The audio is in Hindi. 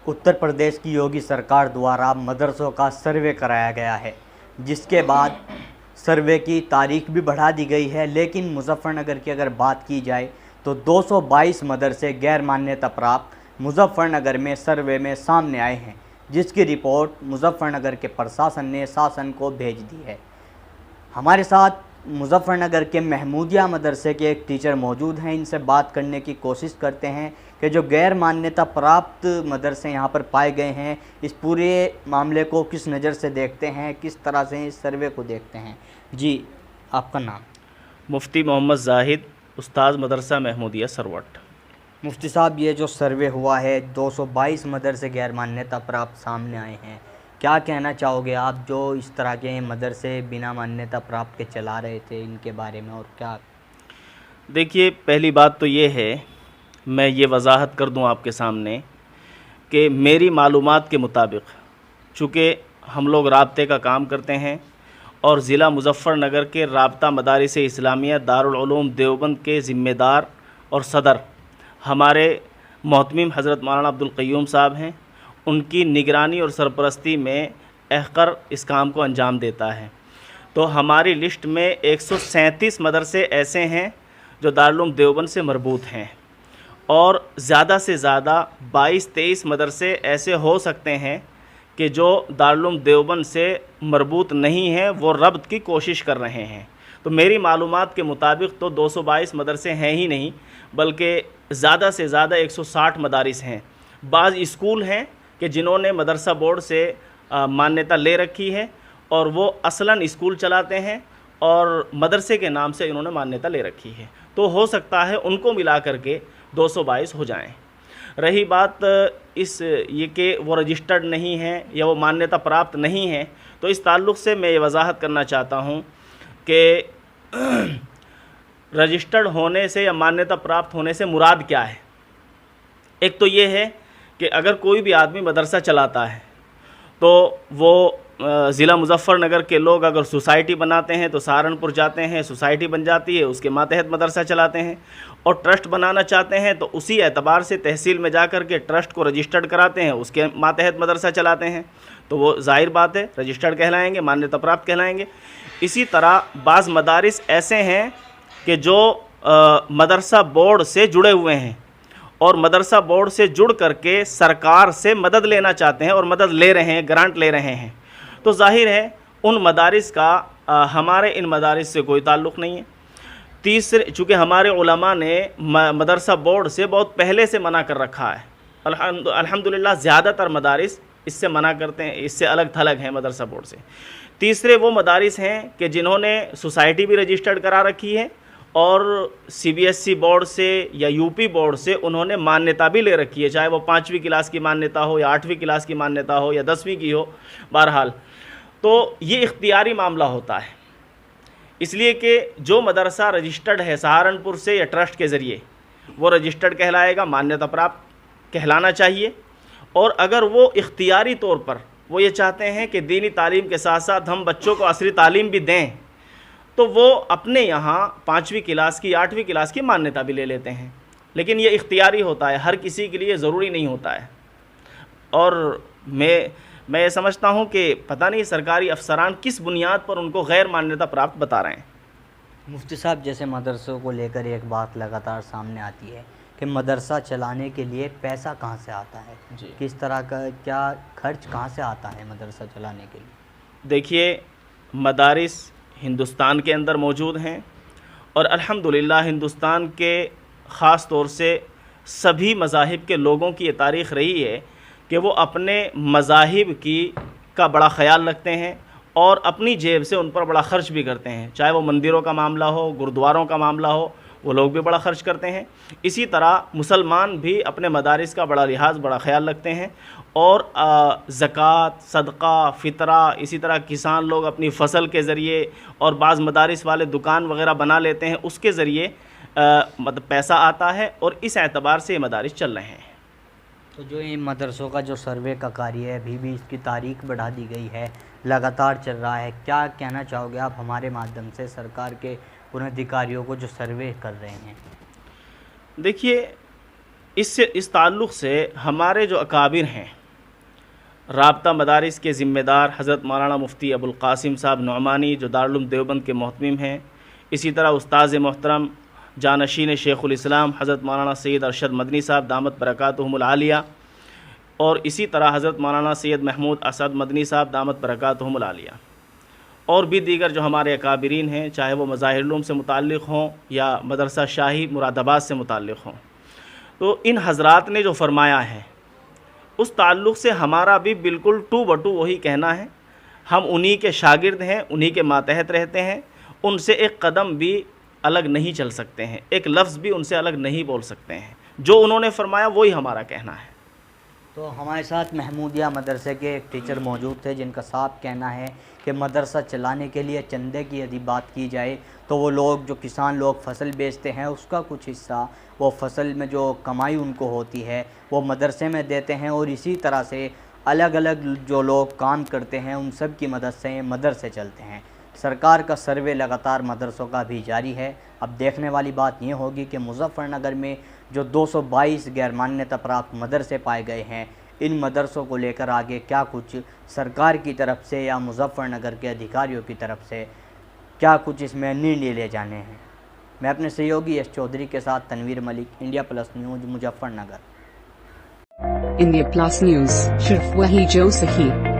उत्तर प्रदेश की योगी सरकार द्वारा मदरसों का सर्वे कराया गया है, जिसके बाद सर्वे की तारीख भी बढ़ा दी गई है। लेकिन मुजफ्फरनगर की अगर बात की जाए तो 222 मदरसे गैर मान्यता प्राप्त मुजफ्फरनगर में सर्वे में सामने आए हैं, जिसकी रिपोर्ट मुजफ्फरनगर के प्रशासन ने शासन को भेज दी है। हमारे साथ मुजफ्फरनगर के महमूदिया मदरसे के एक टीचर मौजूद हैं। इनसे बात करने की कोशिश करते हैं कि जो गैर मान्यता प्राप्त मदरसे यहाँ पर पाए गए हैं, इस पूरे मामले को किस नज़र से देखते हैं, किस तरह से इस सर्वे को देखते हैं। जी, आपका नाम? मुफ्ती मोहम्मद जाहिद, उस्ताद मदरसा महमूदिया सरवट। मुफ्ती साहब, ये जो सर्वे हुआ है 222 मदरसे गैर मान्यता प्राप्त सामने आए हैं, क्या कहना चाहोगे आप जो इस तरह के मदरसे बिना मान्यता प्राप्त के चला रहे थे, इनके बारे में? और क्या? देखिए, पहली बात तो ये है, मैं ये वजाहत कर दूं आपके सामने कि मेरी मालूमात के मुताबिक, चूँकि हम लोग राब्ते का काम करते हैं और ज़िला मुजफ्फ़रनगर के राब्ता मदारिस इस्लामिया दारुल उलूम देवबंद के ज़िम्मेदार और सदर हमारे मोहतमिम हज़रत मौलाना अब्दुल क़य्यूम साहब हैं। उनकी निगरानी और सरपरस्ती में अहकर इस काम को अंजाम देता है। तो हमारी लिस्ट में 137 मदरसे ऐसे हैं जो दारुल उलूम देवबंद से मरबूत हैं, और ज़्यादा से ज़्यादा 22-23 मदरसे ऐसे हो सकते हैं कि जो दारुल उलूम देवबंद से मरबूत नहीं हैं, वो रब्त की कोशिश कर रहे हैं। तो मेरी मालूमात के मुताबिक तो 222 मदरसे हैं ही नहीं, बल्कि ज़्यादा से ज़्यादा 160 मदारिस हैं। बाज़ स्कूल हैं कि जिन्होंने मदरसा बोर्ड से मान्यता ले रखी है और वो असलन स्कूल चलाते हैं और मदरसे के नाम से इन्होंने मान्यता ले रखी है। तो हो सकता है उनको मिला करके 222 हो जाएं। रही बात इस ये कि वो रजिस्टर्ड नहीं हैं या वो मान्यता प्राप्त नहीं हैं, तो इस ताल्लुक़ से मैं ये वजाहत करना चाहता हूँ कि रजिस्टर्ड होने से या मान्यता प्राप्त होने से मुराद क्या है। एक तो ये है कि अगर कोई भी आदमी मदरसा चलाता है तो वो ज़िला मुजफ्फ़रनगर के लोग अगर सोसाइटी बनाते हैं तो सहारनपुर जाते हैं, सोसाइटी बन जाती है, उसके मातहत मदरसा चलाते हैं। और ट्रस्ट बनाना चाहते हैं तो उसी एतबार से तहसील में जा कर के ट्रस्ट को रजिस्टर्ड कराते हैं, उसके मातहत मदरसा चलाते हैं। तो वो ज़ाहिर बात है रजिस्टर्ड कहलाएंगे, मान्यता प्राप्त कहलाएंगे। इसी तरह बाज़ मदारिस ऐसे हैं कि जो मदरसा बोर्ड से जुड़े हुए हैं और मदरसा बोर्ड से जुड़ करके सरकार से मदद लेना चाहते हैं और मदद ले रहे हैं, ग्रांट ले रहे हैं। तो जाहिर है उन मदारिस का हमारे इन मदारिस से कोई ताल्लुक़ नहीं है। तीसरे, चूँकि हमारे उलमा ने मदरसा बोर्ड से बहुत पहले से मना कर रखा है। अल्हम्दुलिल्लाह ज़्यादातर मदारिस इससे मना करते हैं, इससे अलग थलग हैं मदरसा बोर्ड से। तीसरे वो मदारिस हैं कि जिन्होंने सोसाइटी भी रजिस्टर्ड करा रखी है और CBSE बोर्ड से या UP बोर्ड से उन्होंने मान्यता भी ले रखी है, चाहे वो 5वीं क्लास की मान्यता हो या 8वीं क्लास की मान्यता हो या 10वीं की हो। बहरहाल तो ये इख्तियारी मामला होता है, इसलिए कि जो मदरसा रजिस्टर्ड है सहारनपुर से या ट्रस्ट के ज़रिए, वो रजिस्टर्ड कहलाएगा, मान्यता प्राप्त कहलाना चाहिए। और अगर वो इख्तियारी तौर पर वो ये चाहते हैं कि दीनी तालीम के साथ साथ हम बच्चों को असरी तालीम भी दें, तो वो अपने यहाँ 5वीं क्लास की 8वीं क्लास की मान्यता भी ले लेते हैं। लेकिन ये इख्तियारी होता है, हर किसी के लिए ज़रूरी नहीं होता है। और मैं ये समझता हूँ कि पता नहीं सरकारी अफसरान किस बुनियाद पर उनको गैर मान्यता प्राप्त बता रहे हैं। मुफ्ती साहब, जैसे मदरसों को लेकर एक बात लगातार सामने आती है कि मदरसा चलाने के लिए पैसा कहाँ से आता है जी, किस तरह का क्या खर्च कहाँ से आता है मदरसा चलाने के लिए? देखिए, मदारिस हिंदुस्तान के अंदर मौजूद हैं और अल्हम्दुलिल्लाह हिंदुस्तान के ख़ास तौर से सभी मज़ाहिब के लोगों की ये तारीख़ रही है कि वो अपने मज़ाहिब का बड़ा ख़याल रखते हैं और अपनी जेब से उन पर बड़ा ख़र्च भी करते हैं। चाहे वो मंदिरों का मामला हो, गुरुद्वारों का मामला हो, वो लोग भी बड़ा ख़र्च करते हैं। इसी तरह मुसलमान भी अपने मदारिस का बड़ा लिहाज, बड़ा ख़याल रखते हैं और ज़कात, सदक़ा, फ़ितरा, इसी तरह किसान लोग अपनी फ़सल के ज़रिए और बाज़ मदारिस वाले दुकान वग़ैरह बना लेते हैं, उसके ज़रिए मतलब पैसा आता है और इस एतबार से ये मदारिस चल रहे हैं। तो जो ये मदरसों का जो सर्वे का कार्य है, अभी भी इसकी तारीख बढ़ा दी गई है, लगातार चल रहा है, क्या कहना चाहोगे आप हमारे माध्यम से सरकार के उन अधिकारियों को जो सर्वे कर रहे हैं? देखिए, इस ताल्लुक़ से हमारे जो अकाबिर हैं, राब्ता मदारिस के ज़िम्मेदार हज़रत मौलाना मुफ्ती अबुल क़ासिम साहब नौमानी जो दारुल उलूम देवबंद के मोहतमिम हैं, इसी तरह उस्ताज़ मोहतरम जानशीन शेखुल इस्लाम हज़रत मौलाना सैयद अरशद मदनी साहब दामत बरकातुहुमुल आलिया, और इसी तरह हज़रत मौलाना सैयद महमूद असद मदनी साहब दामत बरकातुहुमुल आलिया, और भी दीगर जो हमारे अकाबिरीन हैं, चाहे वो मज़ाहिरुल उलूम से मुताल्लिक़ हों या मदरसा शाही मुरादाबाद से मुताल्लिक़ हों, तो इन हज़रात ने जो फ़रमाया है उस ताल्लुक़ से हमारा भी बिल्कुल टू बटू वही कहना है। हम उन्हीं के शागिर्द हैं, उन्हीं के मातहत रहते हैं, उनसे एक कदम भी अलग नहीं चल सकते हैं, एक लफ्ज़ भी उनसे अलग नहीं बोल सकते हैं। जो उन्होंने फरमाया वही हमारा कहना है। तो हमारे साथ महमूदिया मदरसे के एक टीचर मौजूद थे जिनका साफ कहना है कि मदरसा चलाने के लिए चंदे की यदि बात की जाए तो वो लोग जो किसान लोग फसल बेचते हैं उसका कुछ हिस्सा वो फसल में जो कमाई उनको होती है वो मदरसे में देते हैं, और इसी तरह से अलग अलग जो लोग काम करते हैं उन सब की मदद से मदरसे चलते हैं। सरकार का सर्वे लगातार मदरसों का भी जारी है। अब देखने वाली बात ये होगी कि मुजफ्फरनगर में जो 222 गैर मान्यता प्राप्त मदरसे पाए गए हैं, इन मदरसों को लेकर आगे क्या कुछ सरकार की तरफ से या मुजफ्फरनगर के अधिकारियों की तरफ से क्या कुछ इसमें निर्णय ले जाने हैं। मैं अपने सहयोगी एस चौधरी के साथ Tanveer Malik, India Plus News, Muzaffarnagar. India Plus News, सिर्फ वही जो सही।